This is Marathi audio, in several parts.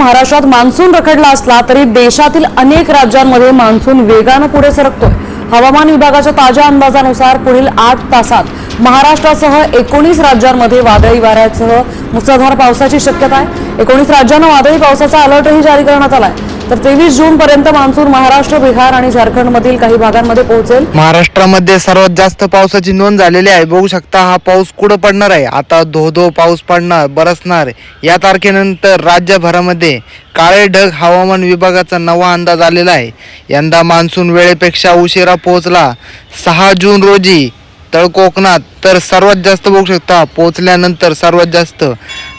महाराष्ट्रात मान्सून रखडला असला तरी देशातील अनेक राज्यांमध्ये मान्सून वेगाने पुढे सरकतोय। हवामान विभागाच्या ताज्या अंदाजानुसार पुढील 8 तासात महाराष्ट्रासह 19 राज्यांमध्ये वादळी वाऱ्यासह मुसळधार पावसाची शक्यता आहे। 19 राज्यांना वादळी पावसाचा अलर्टही जारी करण्यात आलाय। तर 23 जून पर्यंत मान्सून महाराष्ट्र, बिहार आणि झारखंडमधील काही भागांमध्ये पोहोचेल। महाराष्ट्रामध्ये सर्वात जास्त पावसाची नोंद झालेली आहे। बघू शकता हा पाऊस कुठं पडणार आहे। आता धो पाऊस पडणार, बरसणार। या तारखेनंतर राज्यभरामध्ये काळे ढग हवामान विभागाचा नवा अंदाज आलेला आहे। यंदा मान्सून वेळेपेक्षा उशिरा पोहोचला। 6 जून रोजी तळ कोकणात तर सर्वात जास्त बघू शकता पोहोचल्यानंतर सर्वात जास्त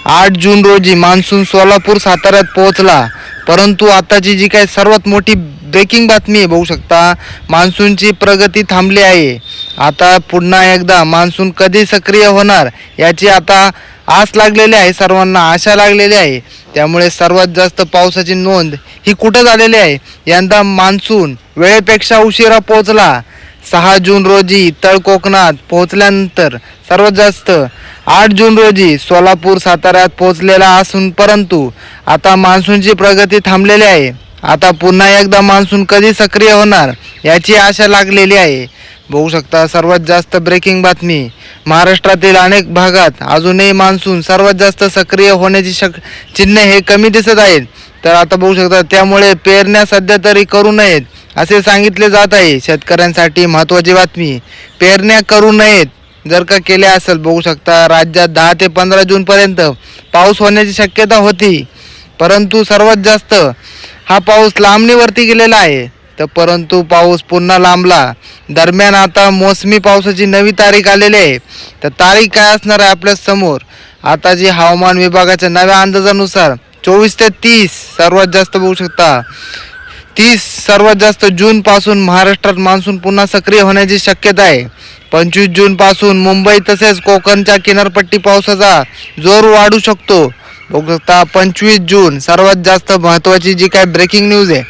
8 जून रोजी मान्सून सोलापूर, साताऱ्यात पोहोचला। परंतु आताची जी काही सर्वात मोठी ब्रेकिंग बातमी आहे, बघू शकता मान्सूनची प्रगती थांबली आहे। आता पुन्हा एकदा मान्सून कधी सक्रिय होणार याची आता आस लागलेली आहे, सर्वांना आशा लागलेली आहे। त्यामुळे सर्वात जास्त पावसाची नोंद ही कुठे झालेली आहे। यंदा मान्सून वेळेपेक्षा उशिरा पोहोचला। 6 जून रोजी तळ कोकणात पोहोचल्यानंतर सर्वात जास्त 8 जून रोजी सोलापूर, साताऱ्यात पोहोचलेला असून परंतु आता मान्सूनची प्रगती थांबलेली आहे। आता पुन्हा एकदा मान्सून कधी सक्रिय होणार याची आशा लागलेली आहे। बघू शकता सर्वात जास्त ब्रेकिंग बातमी, महाराष्ट्रातील अनेक भागात अजूनही मान्सून सर्वात जास्त सक्रिय होण्याची चिन्हे हे कमी दिसत आहेत। तर आता बघू शकता त्यामुळे पेरण्या सध्या तरी करू नयेत असे सांगितले जात आहे। शेतकऱ्यांसाठी महत्त्वाची बातमी, पेरण्या करू नयेत जर का केल्या असेल। बघू शकता राज्यात 10 ते 15 जून पर्यंत पाऊस होण्याची शक्यता होती, परंतु सर्वात जास्त हा पाऊस लांबणीवरती गेलेला आहे। तर परंतु पाऊस पुन्हा लांबला। दरम्यान आता मोसमी पावसाची नवी तारीख आलेली आहे। तर तारीख काय असणार आहे आपल्या समोर। आता जी हवामान विभागाच्या नव्या अंदाजानुसार 24 ते 30 सर्वात जास्त बघू शकता 30 सर्वात जास्त जून पासून महाराष्ट्रात मान्सून पुन्हा सक्रिय होण्याची शक्यता आहे। 25 जून पासून मुंबई तसेच कोकणच्या किनारपट्टी पावसाचा जोर वाढू शकतो। बघू शकता 25 जून सर्वात जास्त महत्त्वाची जी काय ब्रेकिंग न्यूज आहे।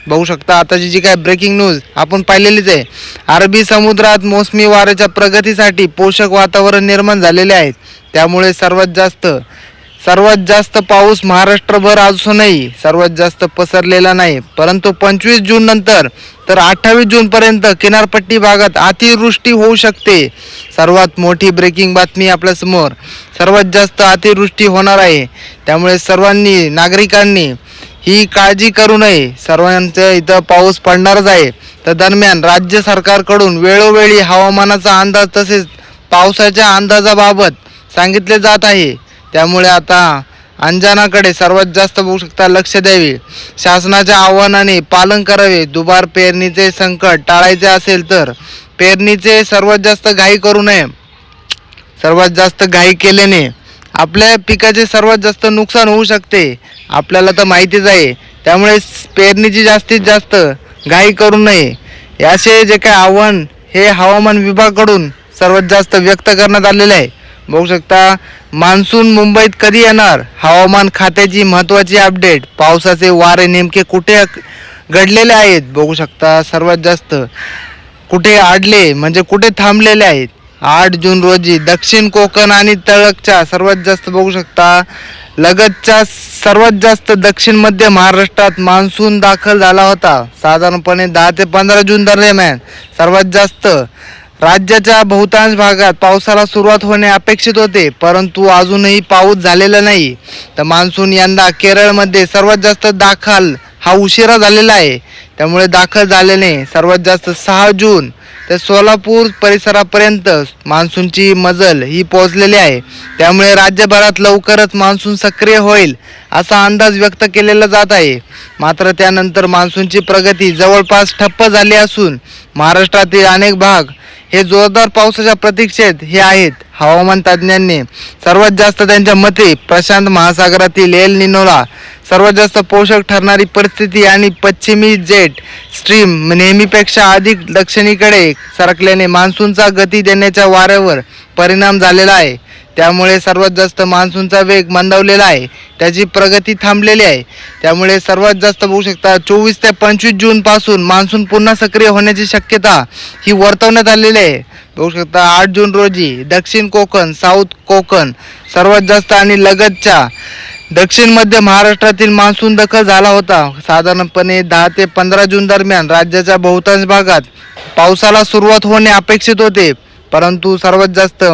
बघू शकता आताची जी काय ब्रेकिंग न्यूज आपण पाहिलेलीच आहे। अरबी समुद्रात मोसमी वाऱ्याच्या प्रगतीसाठी पोषक वातावरण निर्माण झालेले आहे। त्यामुळे सर्वात जास्त पाऊस महाराष्ट्रभर अजूनही सर्वात जास्त पसरलेला नाही, परंतु 25 जून नंतर तर 28 जून पर्यंत किनारपट्टी भागात अतिवृष्टी होऊ शकते। सर्वात मोठी ब्रेकिंग बातमी आपल्या समोर, सर्वात जास्त अतिवृष्टी होणार आहे। त्यामुळे सर्वांनी नागरिकांनी ही काळजी करू नये। सर्वांच्या इथं पाऊस पडणारच आहे। तर दरम्यान राज्य सरकारकडून वेळोवेळी हवामानाचा अंदाज तसेच पावसाच्या अंदाजाबाबत सांगितले जात आहे। त्यामुळे आता अंजनाकडे सर्वात जास्त बघू शकता लक्ष द्यावे। शासनाच्या आव्हानाने पालन करावे। दुबार पेरणीचे संकट टाळायचे असेल तर पेरणीचे सर्वात जास्त घाई करू नये। सर्वात जास्त घाई केल्याने आपल्या पिकाचे सर्वात जास्त नुकसान होऊ शकते, आपल्याला तर माहितीच आहे। त्यामुळे पेरणीची जास्तीत जास्त घाई करू नये असे जे काय आव्हान हे हवामान विभागाकडून सर्वात जास्त व्यक्त करण्यात आलेले आहे। बघू शकता मान्सून मुंबईत कधी येणार, हवामान खात्याची महत्त्वाची अपडेट। पावसाचे वारे नेमके कुठे घडलेले आहेत, बघू शकता सर्वात जास्त कुठे अडले म्हणजे कुठे थांबलेले आहेत। 8 जून रोजी दक्षिण कोकण आणि तळकच्या सर्वात जास्त बघू शकता लगतच्या सर्वात जास्त दक्षिण मध्य महाराष्ट्रात मान्सून दाखल झाला होता। साधारणपणे 10 ते 15 जून दरम्यान सर्वात जास्त राज्याच्या बहुतांश भागात पावसाला सुरुवात होणे अपेक्षित होते, परंतु अजूनही पाऊस झालेला नाही। तर मान्सून यंदा केरळमध्ये सर्वात जास्त दाखल हा उशिरा झालेला आहे। त्यामुळे दाखल झाल्याने सर्वात जास्त 6 जून ते सोलापूर परिसरापर्यंत मान्सूनची मजल ही पोहोचलेली आहे। त्यामुळे राज्यभरात लवकरच मान्सून सक्रिय होईल असा अंदाज व्यक्त केलेला जात आहे। मात्र त्यानंतर मान्सूनची प्रगती जवळपास ठप्प झाली असून महाराष्ट्रातील अनेक भाग हे जोरदार पावसाच्या प्रतीक्षेत हे आहेत। हवामान तज्ज्ञांनी सर्वात जास्त त्यांच्या मते प्रशांत महासागरातील एल निनोला सर्वात जास्त पोषक ठरणारी परिस्थिती आणि पश्चिमी जेट स्ट्रीम नेहमीपेक्षा अधिक दक्षिणेकडे सरकल्याने मान्सूनचा गती देण्याच्या वाऱ्यावर परिणाम झालेला आहे। त्यामुळे सर्वात जास्त मान्सूनचा वेग मंदावलेला आहे, त्याची प्रगती थांबलेली आहे। त्यामुळे सर्वात जास्त बघू शकता 24 ते 25 जून पासून मान्सून पुन्हा सक्रिय होण्याची शक्यता ही वर्तवण्यात आलेली आहे। बघू शकता 8 जून रोजी दक्षिण कोकण, साऊथ कोकण सर्वात जास्त आणि लगतच्या दक्षिण मध्य महाराष्ट्रातील मान्सून दाखल झाला होता. साधारणपणे 10 ते 15 जून दरम्यान राज्याच्या बहुतांश भागात पावसाला सुरुवात होणे अपेक्षित होते, परंतु सर्वात जास्त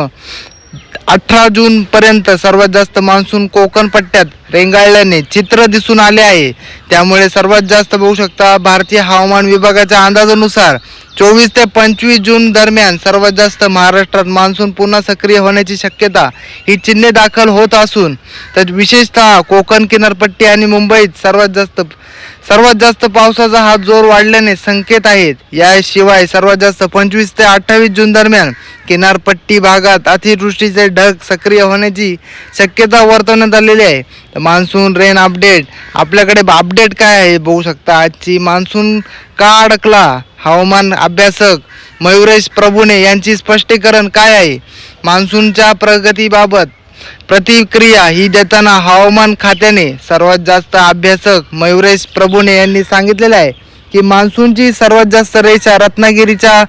18 जून पर्यंत सर्वात जास्त मान्सून कोकण पट्ट्यात रेंगाळल्याने चित्र दिसून आले आहे. त्यामुळे सर्वात जास्त बघू शकता भारतीय हवामान विभागाच्या अंदाजानुसार 24 ते 25 जून दरम्यान सर्वात जास्त महाराष्ट्रात मान्सून पुन्हा सक्रिय होण्याची शक्यता ही चिन्हे दाखल होत असून तर विशेषतः कोकण किनारपट्टी आणि मुंबईत सर्वात जास्त पावसाचा हा जोर वाढल्याने संकेत आहेत. याशिवाय सर्वात जास्त 25 ते 28 जून दरम्यान किनारपट्टी भागात अतिवृष्टीचे ढग सक्रिय होण्याची शक्यता वर्तवण्यात आलेली आहे. मान्सून रेन अपडेट आपल्याकडे अपडेट काय आहे बघू शकता. आजची मान्सून का अडकला, हवामान अभ्यासक मयुरेश प्रभुने यांची स्पष्टीकरण काय आहे. मान्सूनच्या प्रगतीबाबत प्रतिक्रिया ही देताना हवामान खात्याने सर्वात जास्त अभ्यासक मयुरेश प्रभुने यांनी सांगितलेले आहे की मान्सूनची सर्वात जास्त रेषा रत्नागिरीच्या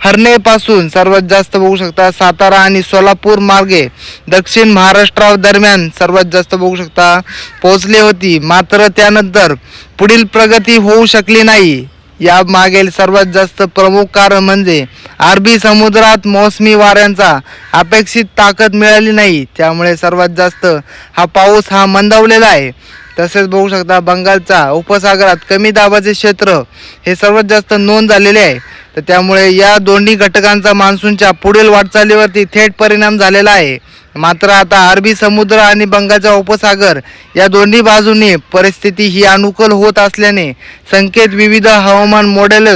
हरणेपासून सर्वात जास्त बघू शकता सातारा आणि सोलापूर मार्गे दक्षिण महाराष्ट्रादरम्यान सर्वात जास्त बघू शकता पोहोचली होती. मात्र त्यानंतर पुढील प्रगती होऊ शकली नाही. या मागील सर्वात जास्त प्रमुख कारण म्हणजे अरबी समुद्रात मोसमी वाऱ्यांचा अपेक्षित ताकद मिळाली नाही. त्यामुळे सर्वात जास्त हा पाऊस हा मंदावलेला आहे. तसेच बघू शकता बंगालच्या उपसागरात कमी दाबाचे क्षेत्र हे सर्वात जास्त नोंद झालेले आहे. तर त्यामुळे या दोन्ही घटकांचा मान्सूनच्या पुढील वाटचालीवरती थेट परिणाम झालेला आहे. मात्र आता अरबी समुद्र आणि बंगालचा उपसागर या दोन्ही बाजूने परिस्थिती ही अनुकूल होत असल्याने संकेत विविध हवामान मॉडेल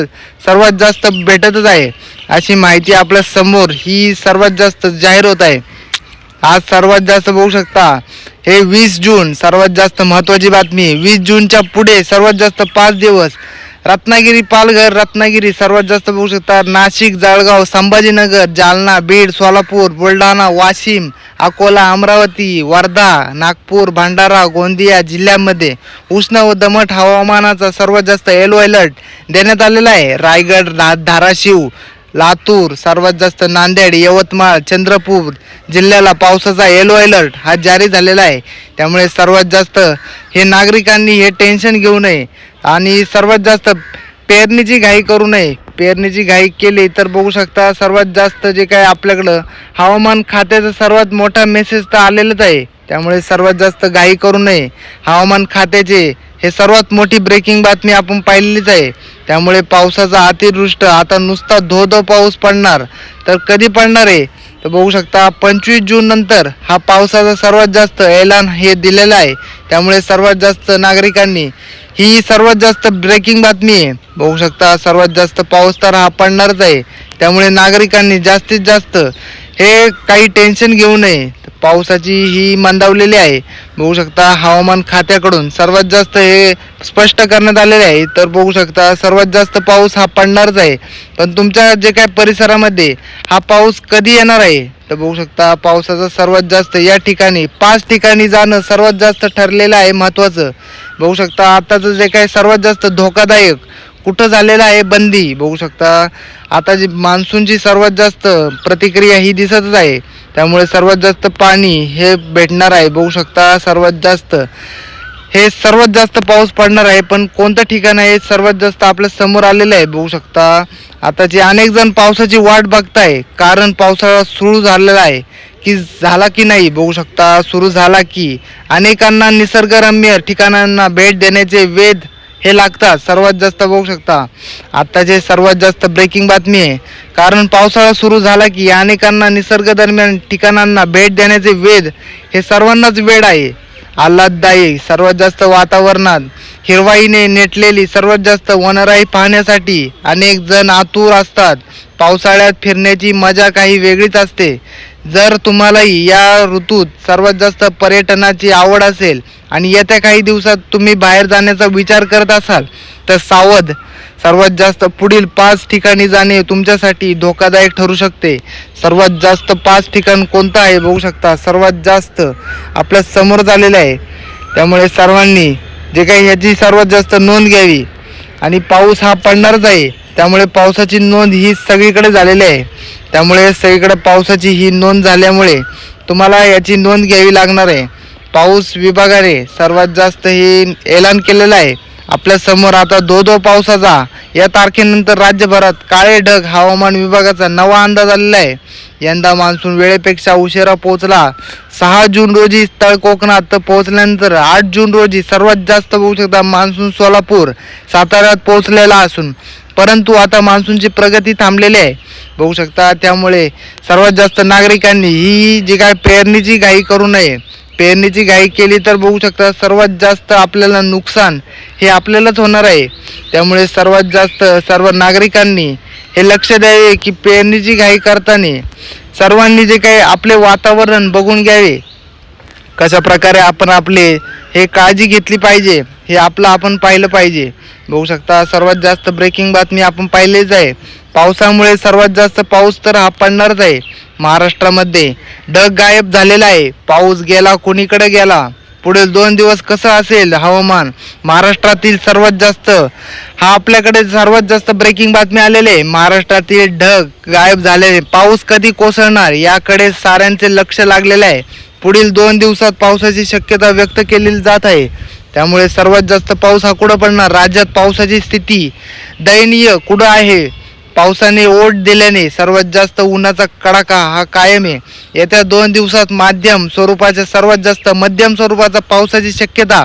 सर्वात जास्त भेटतच आहे. अशी माहिती आपल्या समोर ही सर्वात जास्त जाहीर होत आहे. आज सर्वात जास्त बघू शकता हे 20 जून सर्वात जास्त महत्त्वाची बातमी. 20 जूनच्या पुढे सर्वात जास्त 5 दिवस रत्नागिरी, पालघर, रत्नागिरी सर्वात जास्त बघू शकता नाशिक, जळगाव, संभाजीनगर, जालना, बीड, सोलापूर, बुलढाणा, वाशिम, अकोला, अमरावती, वर्धा, नागपूर, भंडारा, गोंदिया जिल्ह्यांमध्ये उष्ण व दमट हवामानाचा सर्वात जास्त येलो अलर्ट देण्यात आलेला आहे. रायगड, धाराशिव, लातूर, सर्वात जास्त नांदेड, यवतमाळ, चंद्रपूर जिल्ह्याला पावसाचा येलो अलर्ट हा जारी झालेला आहे. त्यामुळे सर्वात जास्त हे नागरिकांनी हे टेन्शन घेऊ नये आणि सर्वात जास्त पेरणीची घाई करू नये. पेरणीची घाई केली तर बघू शकता सर्वात जास्त जे काय आपल्याकडं हवामान खात्याचा सर्वात मोठा मेसेज तर आलेलाच आहे. त्यामुळे सर्वात जास्त घाई करू नये. हवामान खात्याचे हे सर्वात मोठी ब्रेकिंग बातमी आपण पाहिलेलीच आहे. त्यामुळे पावसाचा अतिवृष्टी आता नुसता धो पाऊस पडणार तर कधी पडणार आहे तर बघू शकता 25 जून नंतर हा पावसाचा सर्वात जास्त ऐलान हे दिलेला आहे. त्यामुळे सर्वात जास्त नागरिकांनी ही सर्वात जास्त ब्रेकिंग बातमी आहे. बघू शकता सर्वात जास्त पाऊस तर हा पडणारच आहे. त्यामुळे नागरिकांनी जास्तीत जास्त हे काही टेन्शन घेऊ नये. पावसाची ही मंदावलेली आहे. बघू शकता हवामान खात्याकडून सर्वात जास्त हे स्पष्ट करण्यात आलेले आहे. तर बघू शकता सर्वात जास्त पाऊस हा पडणारच आहे. पण तुमच्या जे काय परिसरामध्ये हा पाऊस कधी येणार आहे तर बघू शकता पावसाचा सर्वात जास्त या ठिकाणी 5 ठिकाणी जाणं सर्वात जास्त ठरलेलं आहे महत्त्वाचं. बघू शकता आताचं जे काय सर्वात जास्त धोकादायक कुठं झालेलं आहे बंदी. बघू शकता आता जी मान्सूनची सर्वात जास्त प्रतिक्रिया ही दिसतच आहे. त्यामुळे सर्वात जास्त पाणी हे भेटणार आहे. बघू शकता सर्वात जास्त पाऊस पडणार आहे. पण कोणतं ठिकाण आहे सर्वात जास्त आपल्या समोर आलेलं आहे. बघू शकता आताचे अनेक जण पावसाची वाट बघताय कारण पावसाळा सुरू झालेला आहे की झाला की नाही. बघू शकता सुरू झाला की अनेकांना निसर्गरम्य ठिकाणांना भेट देण्याचे वेध हे लागतात. सर्वात जास्त बघू शकता आताचे सर्वात जास्त ब्रेकिंग बातमी आहे कारण पावसाळा सुरू झाला की अनेकांना निसर्ग दरम्यान ठिकाणांना भेट देण्याचे वेध हे सर्वांनाच वेळ आहे. आल्हाददायी सर्वात जास्त वातावरणात हिरवाईने नेटलेली सर्वात जास्त वनराई पाहण्यासाठी अनेक जण आतुर असतात. पावसाळ्यात फिरण्याची मजा काही वेगळीच असते. जर तुम्हालाही या ऋतूत सर्वात जास्त पर्यटनाची आवड असेल आणि येत्या काही दिवसात तुम्ही बाहेर जाण्याचा विचार करत असाल तर सावध. सर्वात जास्त पुढील 5 ठिकाणी जाणे तुमच्यासाठी धोकादायक ठरू शकते. सर्वात जास्त 5 ठिकाण कोणतं आहे बघू शकता सर्वात जास्त आपल्या समोर झालेलं आहे. त्यामुळे सर्वांनी जे काही ह्याची सर्वात जास्त नोंद घ्यावी. आणि पाऊस हा पडणारच आहे. त्यामुळे पावसाची नोंद ही सगळीकडे झालेली आहे. त्यामुळे सगळीकडे पावसाची ही नोंद झाल्यामुळे तुम्हाला याची नोंद घ्यावी लागणार आहे. पाऊस विभागाने सर्वात जास्त हे ऐलान केलेलं आहे आपल्या समोर. आता दो पावसाचा या तारखेनंतर राज्यभरात काळे ढग हवामान विभागाचा नवा अंदाज आलेला आहे. यंदा मान्सून वेळेपेक्षा उशिरा पोहोचला. 6 जून रोजी तळ कोकणात तर पोहोचल्यानंतर 8 जून रोजी सर्वात जास्त बघू शकता मान्सून सोलापूर साताऱ्यात पोहोचलेला असून परंतु आता मान्सूनची प्रगती थांबलेली आहे बघू शकता. त्यामुळे सर्वात जास्त नागरिकांनी ही जी काय पेरणीची घाई करू नये. पेरणीची घाई केली तर बघू शकता सर्वात जास्त आपल्याला नुकसान हे आपल्यालाच होणार आहे. त्यामुळे सर्वात जास्त सर्व नागरिकांनी हे लक्ष द्यावे की पेरणीची घाई करताना सर्वांनी जे काही आपले वातावरण बघून घ्यावे, कशा प्रकारे आपण आपले हे काळजी घेतली पाहिजे हे आपलं आपण पाहिलं पाहिजे बघू शकता. सर्वात जास्त ब्रेकिंग बातमी आपण पाहिलेच आहे. पावसामुळे सर्वात जास्त पाऊस तर हा पडणारच आहे. महाराष्ट्रामध्ये ढग गायब झालेला आहे. पाऊस गेला कोणीकडे गेला. पुढील 2 दिवस कसं असेल हवामान महाराष्ट्रातील सर्वात जास्त हा आपल्याकडे सर्वात जास्त ब्रेकिंग बातमी आलेले आहे. महाराष्ट्रातील ढग गायब झालेले, पाऊस कधी कोसळणार याकडे साऱ्यांचे लक्ष लागलेले आहे. पुढील 2 दिवसात पावसाची शक्यता व्यक्त केली जात आहे. त्यामुळे सर्वात जास्त पाऊस हा कुठं पडणार. राज्यात पावसाची स्थिती दयनीय कुठं आहे. पावसाने ओढ दिल्याने सर्वात जास्त उन्हाचा कडाका हा कायम आहे. येत्या 2 दिवसात मध्यम स्वरूपाच्या सर्वात जास्त मध्यम स्वरूपाचा पावसाची शक्यता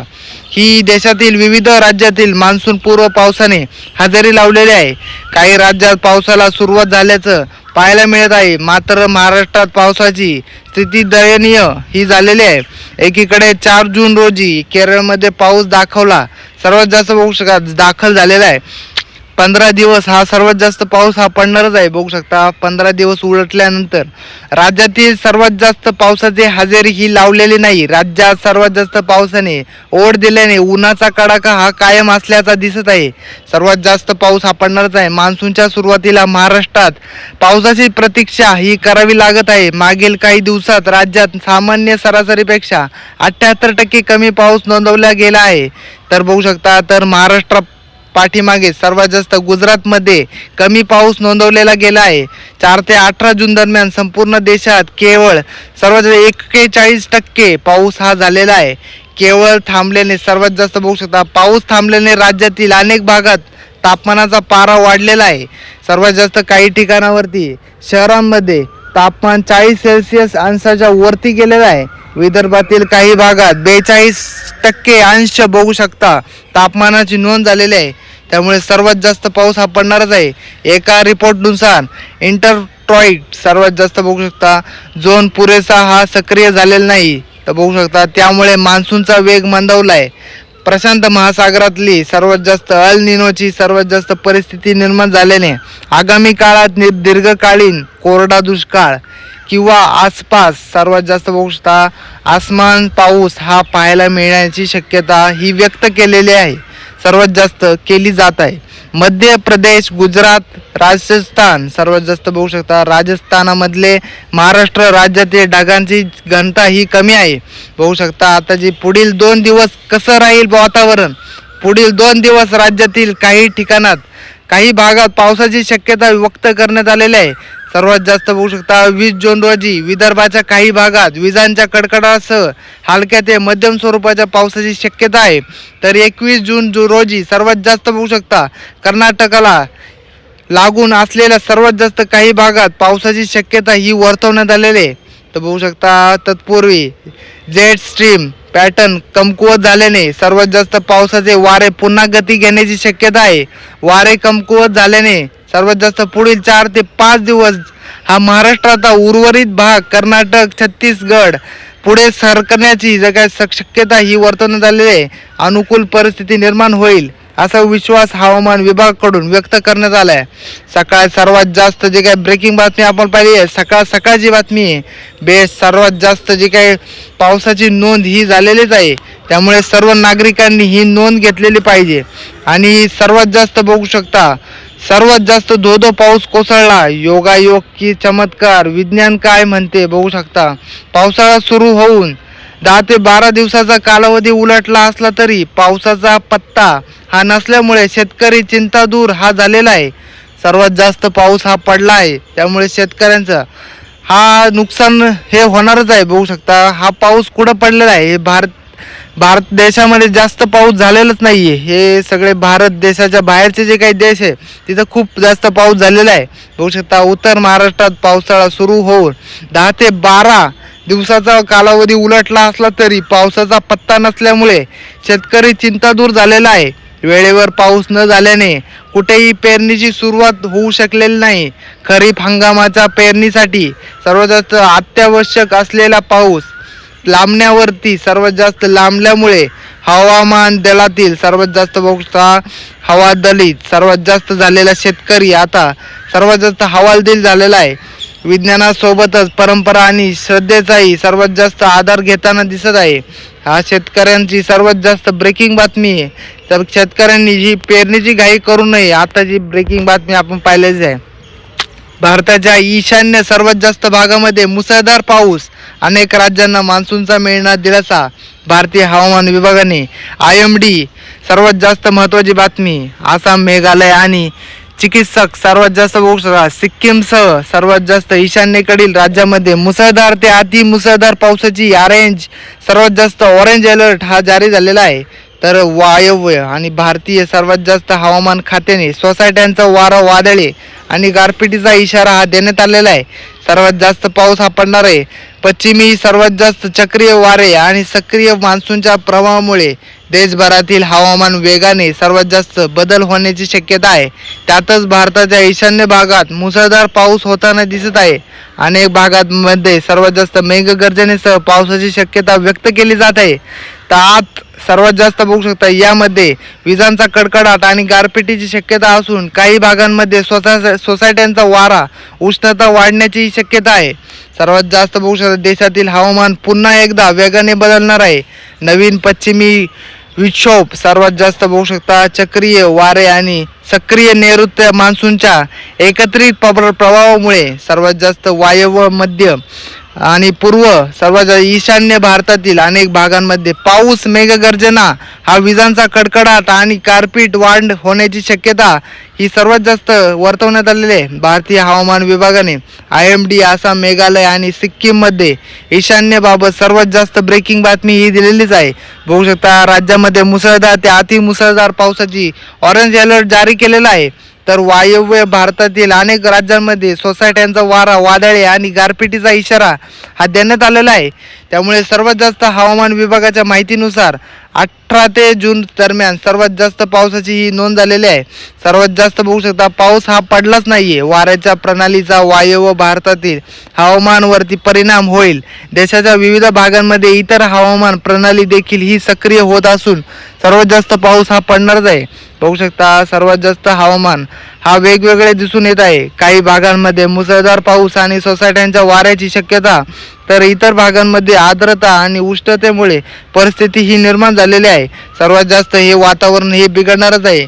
ही देशातील विविध राज्यातील मान्सून पूर्व पावसाने हजेरी लावलेली आहे. काही राज्यात पावसाला सुरुवात झाल्याचं पाहायला मिळत आहे. मात्र महाराष्ट्रात पावसाची स्थिती दयनीय ही झालेली आहे. एकीकडे 4 जून रोजी केरळमध्ये पाऊस सर्वात जास्त बघू शकता दाखल झालेला आहे. 15 दिवस हा सर्वात जास्त पाऊस हा पडणारच आहे बघू शकता. 15 दिवस उलटल्यानंतर राज्यातील सर्वात जास्त पावसाची हजेरी ही लावलेली नाही. राज्यात सर्वात जास्त पावसाने ओढ दिल्याने उन्हाचा कडाका हा कायम असल्याचा दिसत आहे. सर्वात जास्त पाऊस हा पडणारच आहे. मान्सूनच्या सुरुवातीला महाराष्ट्रात पावसाची प्रतीक्षा ही करावी लागत आहे. मागील काही दिवसात राज्यात सामान्य सरासरीपेक्षा 78% कमी पाऊस नोंदवला गेला आहे. तर बघू शकता तर महाराष्ट्र पाठीमागे सर्वात जास्त गुजरातमध्ये कमी पाऊस नोंदवलेला गेला आहे. 4 ते 18 जून दरम्यान संपूर्ण देशात केवळ सर्वात 41% पाऊस हा झालेला आहे. केवळ थांबल्याने सर्वात जास्त बघू शकता पाऊस थांबल्याने राज्यातील अनेक भागात तापमानाचा पारा वाढलेला आहे. सर्वात जास्त काही ठिकाणावरती शहरांमध्ये तापमान 40 सेल्सिअस अंशाच्या वरती गेलेलं आहे. विदर्भातील काही भागात 42% अंश बघू शकता तापमानाची नोंद झालेली आहे. त्यामुळे सर्वात जास्त पाऊस हा पडणारच आहे. एका रिपोर्टनुसार इंटरट्रॉइट सर्वात जास्त बघू शकता झोन पुरेसा हा सक्रिय झालेला नाही तर बघू शकता. त्यामुळे मान्सूनचा वेग मंदावला आहे. प्रशांत महासागरातली सर्वात जास्त अल निनोची सर्वात जास्त परिस्थिती निर्माण झाल्याने आगामी काळात दीर्घकालीन कोरडा दुष्काळ किंवा आसपास सर्वात जास्त बघू शकता आसमान पाऊस हा पाहायला मिळण्याची शक्यता ही व्यक्त केलेली आहे. सर्वात जास्त केली जात आहे. मध्य प्रदेश, गुजरात, राजस्थान सर्वात जास्त बघू शकता. राजस्थानामधले महाराष्ट्र राज्यातील ढगांची घनता ही कमी आहे बघू शकता. आता जी पुढील 2 दिवस कसं राहील वातावरण. पुढील 2 दिवस राज्यातील काही ठिकाणात काही भागात पावसाची शक्यता व्यक्त करण्यात आलेली आहे. सर्वात जास्त बघू शकता 20 जून रोजी विदर्भाच्या काही भागात विजांच्या कडकडासह हलक्या ते मध्यम स्वरूपाच्या पावसाची शक्यता आहे. तर 21 जून रोजी सर्वात जास्त बघू शकता कर्नाटकाला लागून असलेल्या सर्वात जास्त काही भागात पावसाची शक्यता ही वर्तवण्यात आलेली आहे. तर बघू शकता तत्पूर्वी जेट स्ट्रीम पॅटर्न कमकुवत झाल्याने सर्वात जास्त पावसाचे वारे पुन्हा गती घेण्याची शक्यता आहे. वारे कमकुवत झाल्याने सर्वात जास्त पुढील 4 ते 5 दिवस हा महाराष्ट्राचा उर्वरित भाग कर्नाटक, छत्तीसगड पुढे सरकण्याची शक्यता ही वर्तवण्यात आलेली आहे. अनुकूल परिस्थिती निर्माण होईल असा विश्वास हवामान विभागाकडून व्यक्त करण्यात आला आहे. सकाळ सर्वात जास्त जे काही ब्रेकिंग बातमी आपण पाहिली आहे सकाळची बातमी आहे. सर्वात जास्त जे काही पावसाची नोंद ही झालेलीच आहे. त्यामुळे सर्व नागरिकांनी ही नोंद घेतलेली पाहिजे. आणि सर्वात जास्त बघू शकता सर्वात जास्त धो पाऊस कोसळला. योगायोग की चमत्कार विज्ञान काय म्हणते बघू शकता. पावसाळा सुरू होऊन 10 ते 12 दिवसाचा कालावधी उलटला असला तरी पावसाचा पत्ता हा नसल्यामुळे शेतकरी चिंतादूर हा झालेला आहे. सर्वात जास्त पाऊस हा पडला आहे. त्यामुळे शेतकऱ्यांचा हा नुकसान हे होणारच आहे. बघू शकता हा पाऊस कुठं पडलेला आहे. हे भारत देशामध्ये जास्त पाऊस झालेलाच नाहीये. हे सगळे भारत देशाच्या बाहेरचे जे काही देश आहे तिथं खूप जास्त पाऊस झालेला आहे. बघू शकता उत्तर महाराष्ट्रात पावसाळा सुरू होऊन 10 ते 12 दिवसाचा कालावधी उलटला असला तरी पावसाचा पत्ता नसल्यामुळे शेतकरी चिंतातूर झालेला आहे. वेळेवर पाऊस न झाल्याने कुठेही पेरणीची सुरुवात होऊ शकलेली नाही. खरीप हंगामाच्या पेरणीसाठी सर्वात जास्त अत्यावश्यक असलेला पाऊस लांबण्यावरती सर्वात जास्त लांबल्यामुळे हवामान दलातील सर्वात जास्त हवालदिल सर्वात जास्त झालेला शेतकरी आता सर्वात जास्त हवालदिल झालेला आहे. विज्ञानासोबतच परंपरा आणि श्रद्धेचाही सर्वात जास्त आधार घेताना दिसत आहे. हा शेतकऱ्यांची सर्वात जास्त ब्रेकिंग बातमी आहे. तर शेतकऱ्यांनी जी पेरणीची घाई करू नये. आता जी ब्रेकिंग बातमी आपण पाहिलेली आहे. भारताच्या ईशान्य सर्वात जास्त भागामध्ये मुसळधार पाऊस, अनेक राज्यांना मान्सूनचा मिळणार दिलासा. भारतीय हवामान विभागाने IMD सर्वात जास्त महत्त्वाची बातमी. आसाम, मेघालय आणि चिकित्सक सर्वात जास्त बघू शकता सिक्कीमसह सर्वात जास्त ईशान्येकडील राज्यामध्ये मुसळधार ते अति मुसळधार पावसाची सर्वात जास्त ऑरेंज अलर्ट हा जारी झालेला आहे. तर वायव्य आणि भारतीय सर्वात जास्त हवामान खात्याने सोसायट्यांचा वारा, वादळे आणि गारपिटीचा इशारा हा देण्यात आलेला आहे. सर्वात जास्त पाऊस हा पडणार आहे. पश्चिमी सर्वात जास्त चक्रीय वारे आणि सक्रिय मान्सूनच्या प्रभावामुळे देशभरातील हवामान वेगाने सर्वात जास्त बदल होण्याची शक्यता आहे. त्यातच भारताच्या ईशान्य भागात मुसळधार पाऊस होताना दिसत आहे. अनेक भागांमध्ये सर्वात जास्त मेघगर्जनेसह पावसाची शक्यता व्यक्त केली जात आहे. त्यात सर्वात जास्त बघू शकता यामध्ये विजांचा कडकडाट आणि गारपिटीची शक्यता असून काही भागांमध्ये सोसायट्यांचा वारा, उष्णता वाढण्याची शक्यता आहे. सर्वात जास्त बघू शकता देशातील हवामान पुन्हा एकदा वेगाने बदलणार आहे. नवीन पश्चिमी विक्षोभ, सर्वात जास्त बघू शकता चक्रीय वारे आणि सक्रिय नैऋत्य मान्सूनच्या एकत्रित प्रभावामुळे सर्वात जास्त वायव्य, मध्य आणि पूर्व सर्वात ईशान्य भारतातील अनेक भागांमध्ये पाऊस, मेघगर्जना, हा विजांचा कडकडाट आणि गारपीट वाढ होण्याची शक्यता ही सर्वात जास्त वर्तवण्यात आलेली आहे. भारतीय हवामान विभागाने IMD आसाम, मेघालय आणि सिक्कीममध्ये ईशान्येबाबत सर्वात जास्त ब्रेकिंग बातमी ही दिलेलीच आहे. बघू शकता राज्यामध्ये मुसळधार ते अति मुसळधार पावसाची ऑरेंज अलर्ट जारी केलेला आहे. तर वायव्य भारतातील अनेक राज्यांमध्ये सोसायट्यांचा वारा, वादळे आणि गारपिटीचा इशारा हा देण्यात आलेला आहे. त्यामुळे सर्वात जास्त हवामान विभागाच्या माहितीनुसार 18 ते जून दरम्यान सर्वात जास्त पावसाची ही नोंद झालेली आहे. सर्वात जास्त बघू शकता पाऊस हा पडलाच नाहीये. वाऱ्याच्या प्रणालीचा वायव्य भारतातील हवामानावरती परिणाम होईल. देशाच्या विविध भागांमध्ये इतर हवामान प्रणाली देखील ही सक्रिय होत असून सर्वात जास्त पाऊस हा पडणारच आहे. बघू शकता सर्वात जास्त हवामान हा वेगवेगळे दिसून येत आहे. काही भागांमध्ये मुसळधार पाऊस आणि सोसायट्यांच्या वाऱ्याची शक्यता, तर इतर भागांमध्ये आर्द्रता आणि उष्णतेमुळे परिस्थिती ही निर्माण झालेली आहे. सर्वात जास्त हे वातावरण हे बिघडणारच आहे.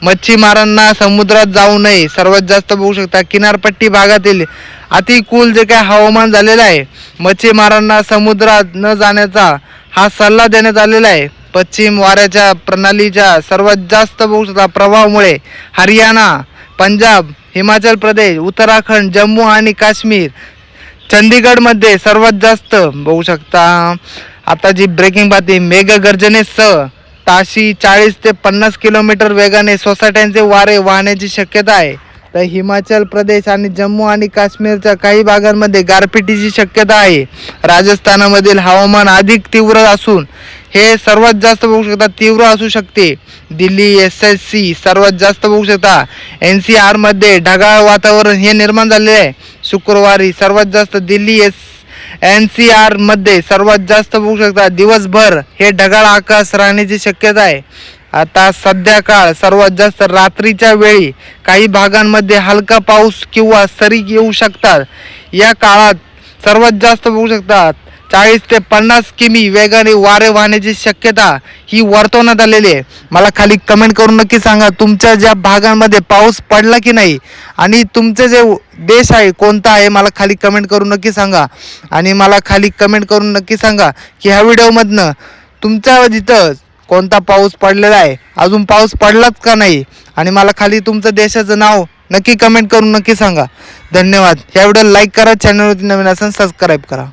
मच्छीमारांना समुद्रात जाऊ नये. सर्वात जास्त बघू शकता किनारपट्टी भागातील अतिकूल जे काय हवामान झालेलं आहे, मच्छीमारांना समुद्रात न जाण्याचा हा सल्ला देण्यात आलेला आहे. पश्चिम वाऱ्याच्या प्रणालीच्या सर्वात जास्त बघू शकता प्रभावामुळे हरियाणा, पंजाब, हिमाचल प्रदेश, उत्तराखंड, जम्मू आणि काश्मीर, चंदीगडमध्ये सर्वात जास्त बघू शकता आता जी ब्रेकिंग बातमी, मेघगर्जनेसह ताशी 40 ते 50 किलोमीटर वेगाने सोसायट्यांचे वारे वाहण्याची शक्यता आहे. तर हिमाचल प्रदेश आणि जम्मू आणि काश्मीरच्या काही भागांमध्ये गारपिटीची शक्यता आहे. राजस्थानामधील हवामान अधिक तीव्र असून हे सर्वात जास्त बघू शकता तीव्र असू शकते. दिल्ली, SSC सर्वात जास्त बघू शकता NCR मध्ये ढगाळ वातावरण हे निर्माण झालेले आहे. शुक्रवारी सर्वात जास्त दिल्ली NCR मध्ये सर्वात जास्त बघू शकता दिवसभर हे ढगाळ आकाश राहण्याची शक्यता आहे. आता सध्या काळ सर्वात जास्त रात्रीच्या वेळी काही भागांमध्ये हलका पाऊस किंवा सरी येऊ शकतात. या काळात सर्वात जास्त बघू शकतात 40 ते 50 किमी वेगाने वारे वाहण्याची शक्यता ही वर्तवण्यात आलेली आहे. मला खाली कमेंट करून नक्की सांगा तुमच्या ज्या भागांमध्ये पाऊस पडला की नाही, आणि तुमचे जे देश आहे कोणता आहे मला खाली कमेंट करून नक्की सांगा. आणि मला खाली कमेंट करून नक्की सांगा की ह्या व्हिडिओमधनं तुमच्या जिथं कोणता पाऊस पडलेला आहे, अजून पाऊस पडलाच का नाही, आणि मला खाली तुमचं देशाचं नाव नक्की कमेंट करून नक्की सांगा. धन्यवाद. या व्हिडिओला लाईक करा, चॅनलवरती नवीन असेल सबस्क्राईब करा.